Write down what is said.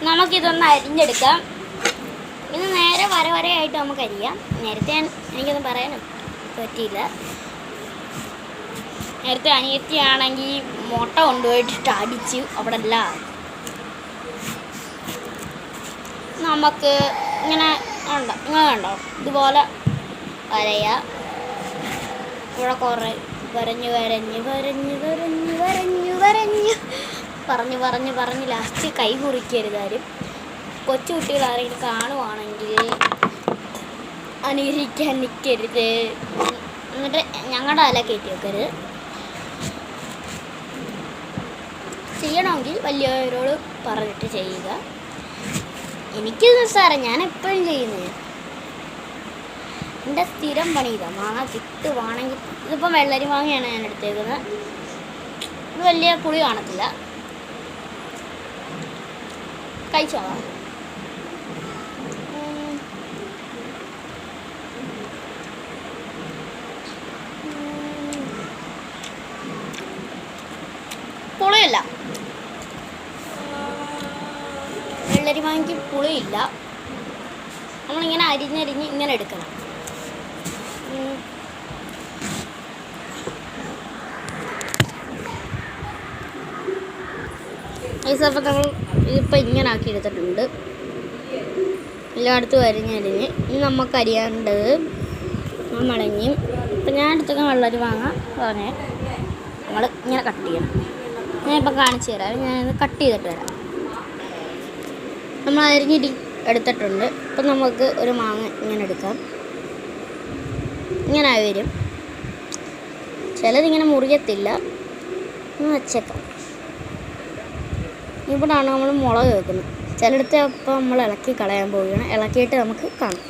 നമുക്കിതൊന്ന് അരിഞ്ഞെടുക്കാം. ഇത് നേരെ വരവരയായിട്ട് നമുക്ക് അരിയാം. നേരത്തെ എനിക്കൊന്നും പറയാനും പറ്റിയില്ല. നേരത്തെ അനിയത്തിയാണെങ്കിൽ മുട്ട കൊണ്ടുപോയിട്ട് അടിച്ച് അവിടെ എല്ലാം. നമുക്ക് ഇങ്ങനെ കണ്ടോ ഇതുപോലെ വരയാ. ഇവിടെ കുറേ പറഞ്ഞ് ലാസ്റ്റ് കൈ കുറിക്കരുതാരും. കൊച്ചു കുട്ടികൾ ആരെങ്കിലും കാണുവാണെങ്കിൽ അനുകരിക്കാൻ നിൽക്കരുത്. എന്നിട്ട് ഞങ്ങളുടെ തല കയറ്റി വെക്കരുത്. ചെയ്യണമെങ്കിൽ വലിയവരോട് പറഞ്ഞിട്ട് ചെയ്യുക. എനിക്ക് നിസ്സാരം, ഞാൻ എപ്പോഴും ചെയ്യുന്നത്. എൻ്റെ സ്ഥിരം പണി ഇതാ. മാങ്ങ കിട്ടുവാണെങ്കിൽ ഇതിപ്പം വെള്ളരി മാങ്ങയാണ് ഞാൻ എടുത്തേക്കുന്നത്. ഇത് വലിയ പുളി കാണത്തില്ല. കഴിച്ചോളാം. പുളിയില്ല, വെള്ളരി മാങ്ങയ്ക്ക് പുളിയില്ല. നമ്മളിങ്ങനെ അരിഞ്ഞരിഞ്ഞ് ഇങ്ങനെ എടുക്കണം. അപ്പം നമ്മൾ ഇതിപ്പോൾ ഇങ്ങനെ ആക്കി എടുത്തിട്ടുണ്ട്. എല്ലായിടത്തും അരിഞ്ഞരിഞ്ഞ് ഇനി നമുക്ക് അരിയേണ്ടത് നമ്മളഞ്ഞ് ഇപ്പം ഞാൻ എടുത്തൊക്കെ വെള്ളരി വാങ്ങാൻ പറഞ്ഞ് നമ്മൾ ഇങ്ങനെ കട്ട് ചെയ്യണം. ഞാനിപ്പം കാണിച്ചു തരാം. ഞാനിത് കട്ട് ചെയ്തിട്ട് വരാം. നമ്മൾ അരിഞ്ഞിട്ട് എടുത്തിട്ടുണ്ട്. ഇപ്പം നമുക്ക് ഒരു മാങ്ങ ഇങ്ങനെ എടുക്കാം. ഇങ്ങനെ വരും. ചിലതിങ്ങനെ മുറിയത്തില്ല. വച്ചേക്കാം. ഇവിടാണ് നമ്മൾ മുളക് വെക്കുന്നത്. ചിലയിടത്ത് അപ്പം നമ്മൾ ഇളക്കി കളയാൻ പോവുകയാണ്. ഇളക്കിയിട്ട് നമുക്ക് കാണാം.